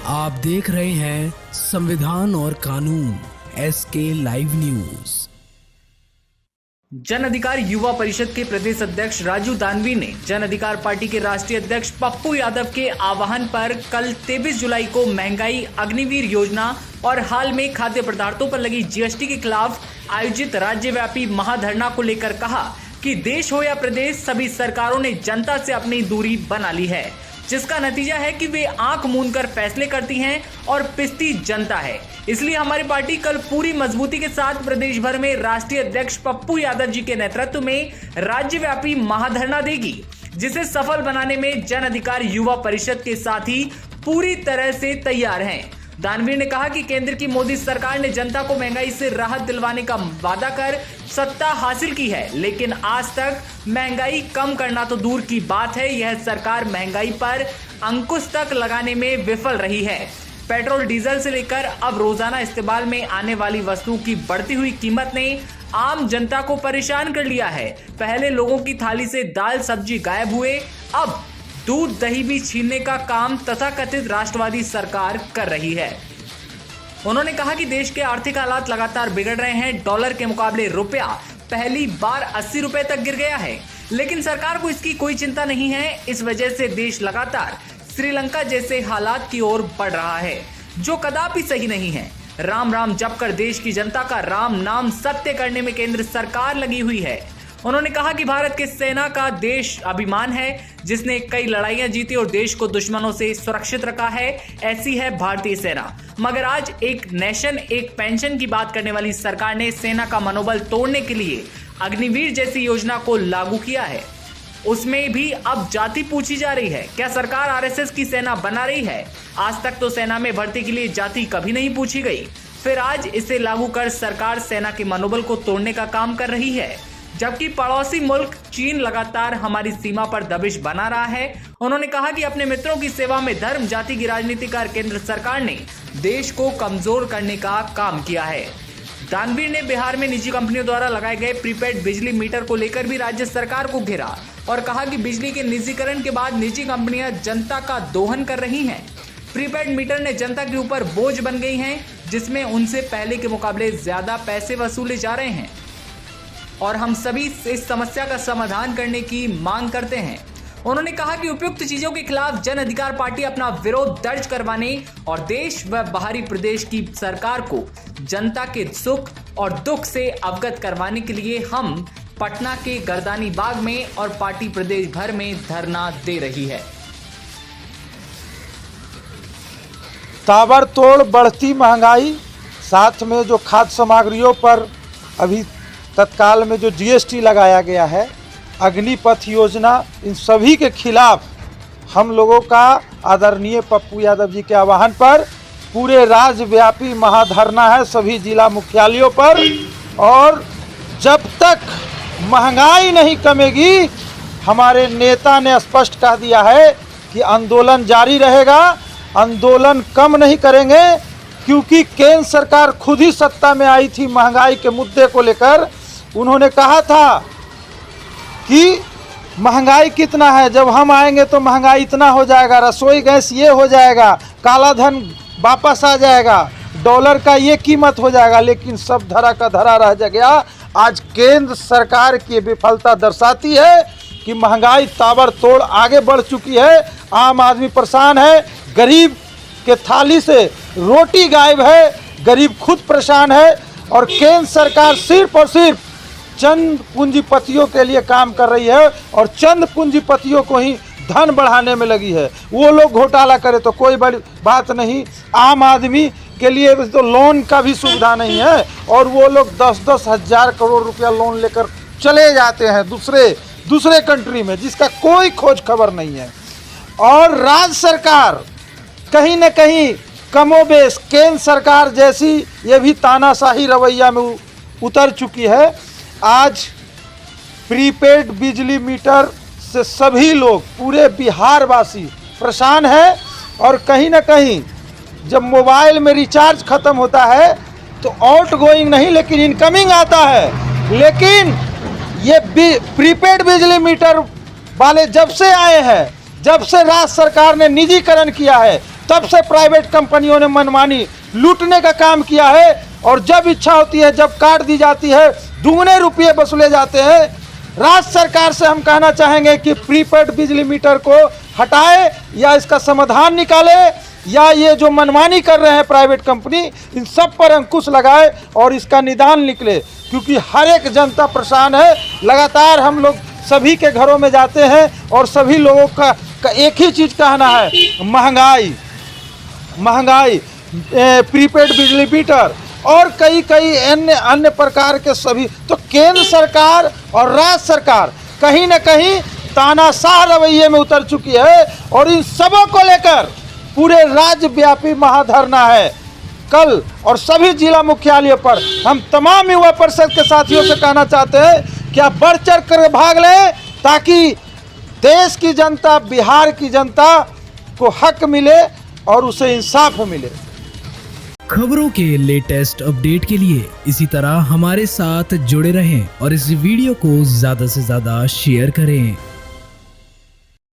आप देख रहे हैं संविधान और कानून SK लाइव न्यूज। जन अधिकार युवा परिषद के प्रदेश अध्यक्ष राजू दानवी ने जन अधिकार पार्टी के राष्ट्रीय अध्यक्ष पप्पू यादव के आह्वान पर कल 23 जुलाई को महंगाई अग्निवीर योजना और हाल में खाद्य पदार्थों पर लगी GST के खिलाफ आयोजित राज्यव्यापी महाधरना को लेकर कहा कि देश हो या प्रदेश, सभी सरकारों ने जनता से अपनी दूरी बना ली है, जिसका नतीजा है कि वे आंख मूंदकर फैसले करती हैं और पिसती जनता है। इसलिए हमारी पार्टी कल पूरी मजबूती के साथ प्रदेश भर में राष्ट्रीय अध्यक्ष पप्पू यादव जी के नेतृत्व में राज्यव्यापी महाधरना देगी, जिसे सफल बनाने में जन अधिकार युवा परिषद के साथी पूरी तरह से तैयार हैं। दानवी ने कहा कि केंद्र की मोदी सरकार ने जनता को महंगाई से राहत दिलवाने का वादा कर सत्ता हासिल की है, लेकिन आज तक महंगाई कम करना तो दूर की बात है, यह सरकार महंगाई पर अंकुश तक लगाने में विफल रही है। पेट्रोल डीजल से लेकर अब रोजाना इस्तेमाल में आने वाली वस्तुओं की बढ़ती हुई कीमत ने आम जनता को परेशान कर लिया है। पहले लोगों की थाली से दाल सब्जी गायब हुए, अब दूध दही भी छीनने का काम तथाकथित राष्ट्रवादी सरकार कर रही है। उन्होंने कहा कि देश के आर्थिक हालात लगातार बिगड़ रहे हैं। डॉलर के मुकाबले रुपया पहली बार 80 रुपए तक गिर गया है, लेकिन सरकार को इसकी कोई चिंता नहीं है। इस वजह से देश लगातार श्रीलंका जैसे हालात की ओर बढ़ रहा है, जो कदापि सही नहीं है। राम राम जप कर देश की जनता का राम नाम सत्य करने में केंद्र सरकार लगी हुई है। उन्होंने कहा कि भारत के सेना का देश अभिमान है, जिसने कई लड़ाइयां जीती और देश को दुश्मनों से सुरक्षित रखा है। ऐसी है भारतीय सेना। मगर आज एक नेशन एक पेंशन की बात करने वाली सरकार ने सेना का मनोबल तोड़ने के लिए अग्निवीर जैसी योजना को लागू किया है। उसमें भी अब जाति पूछी जा रही है। क्या सरकार RSS की सेना बना रही है? आज तक तो सेना में भर्ती के लिए जाति कभी नहीं पूछी गई, फिर आज इसे लागू कर सरकार सेना के मनोबल को तोड़ने का काम कर रही है, जबकि पड़ोसी मुल्क चीन लगातार हमारी सीमा पर दबिश बना रहा है। उन्होंने कहा कि अपने मित्रों की सेवा में धर्म जाति की राजनीति कर केंद्र सरकार ने देश को कमजोर करने का काम किया है। दानवीर ने बिहार में निजी कंपनियों द्वारा लगाए गए प्रीपेड बिजली मीटर को लेकर भी राज्य सरकार को घेरा और कहा कि बिजली के निजीकरण के बाद निजी कंपनियां जनता का दोहन कर रही हैं। प्रीपेड मीटर ने जनता के ऊपर बोझ बन गई हैं, जिसमें उनसे पहले के मुकाबले ज्यादा पैसे वसूले जा रहे हैं और हम सभी इस समस्या का समाधान करने की मांग करते हैं। उन्होंने कहा कि उपयुक्त चीजों के खिलाफ जन अधिकार पार्टी अपना विरोध दर्ज करवाने और देश व बाहरी प्रदेश की सरकार को जनता के सुख और दुख से अवगत करवाने के लिए हम पटना के गर्दानी बाग में और पार्टी प्रदेश भर में धरना दे रही है। ताबड़तोड़ बढ़ती महंगाई, साथ में जो खाद्य सामग्रियों पर अभी तत्काल में जो GST लगाया गया है, अग्निपथ योजना, इन सभी के खिलाफ हम लोगों का आदरणीय पप्पू यादव जी के आह्वान पर पूरे राज्यव्यापी महाधरना है सभी जिला मुख्यालयों पर। और जब तक महंगाई नहीं कमेगी, हमारे नेता ने स्पष्ट कह दिया है कि आंदोलन जारी रहेगा, आंदोलन कम नहीं करेंगे, क्योंकि केंद्र सरकार खुद ही सत्ता में आई थी महंगाई के मुद्दे को लेकर। उन्होंने कहा था कि महंगाई कितना है, जब हम आएंगे तो महंगाई इतना हो जाएगा, रसोई गैस ये हो जाएगा, काला धन वापस आ जाएगा, डॉलर का ये कीमत हो जाएगा, लेकिन सब धरा का धरा रह गया। आज केंद्र सरकार की विफलता दर्शाती है कि महंगाई ताबड़तोड़ आगे बढ़ चुकी है, आम आदमी परेशान है, गरीब के थाली से रोटी गायब है, गरीब खुद परेशान है और केंद्र सरकार सिर्फ और सिर्फ चंद पूंजीपतियों के लिए काम कर रही है और चंद पूंजीपतियों को ही धन बढ़ाने में लगी है। वो लोग घोटाला करे तो कोई बड़ी बात नहीं, आम आदमी के लिए तो लोन का भी सुविधा नहीं है और वो लोग 10-10 हजार करोड़ रुपया लोन लेकर चले जाते हैं दूसरे कंट्री में, जिसका कोई खोज खबर नहीं है। और राज्य सरकार कहीं न कहीं कमोबेश केंद्र सरकार जैसी ये भी तानाशाही रवैया में उतर चुकी है। आज प्रीपेड बिजली मीटर से सभी लोग, पूरे बिहार वासी परेशान है और कहीं ना कहीं जब मोबाइल में रिचार्ज खत्म होता है तो आउट गोइंग नहीं लेकिन इनकमिंग आता है। लेकिन ये प्रीपेड बिजली मीटर वाले जब से आए हैं, जब से राज्य सरकार ने निजीकरण किया है, तब से प्राइवेट कंपनियों ने मनमानी लूटने का काम किया है और जब इच्छा होती है, जब काट दी जाती है, दुगने रुपये वसूले जाते हैं। राज्य सरकार से हम कहना चाहेंगे कि प्रीपेड बिजली मीटर को हटाए या इसका समाधान निकाले, या ये जो मनमानी कर रहे हैं प्राइवेट कंपनी, इन सब पर अंकुश लगाए और इसका निदान निकले, क्योंकि हर एक जनता परेशान है। लगातार हम लोग सभी के घरों में जाते हैं और सभी लोगों का एक ही चीज़ कहना है, महंगाई, प्रीपेड बिजली मीटर और कई अन्य प्रकार के सभी। तो केंद्र सरकार और राज्य सरकार कहीं न कहीं तानाशाह रवैये में उतर चुकी है और इन सबों को लेकर पूरे राज्य व्यापी महाधरना है कल, और सभी जिला मुख्यालयों पर हम तमाम युवा परिषद के साथियों से कहना चाहते हैं कि आप बढ़ चढ़ कर भाग लें, ताकि देश की जनता, बिहार की जनता को हक मिले और उसे इंसाफ मिले। खबरों के लेटेस्ट अपडेट के लिए इसी तरह हमारे साथ जुड़े रहें और इस वीडियो को ज़्यादा से ज़्यादा शेयर करें।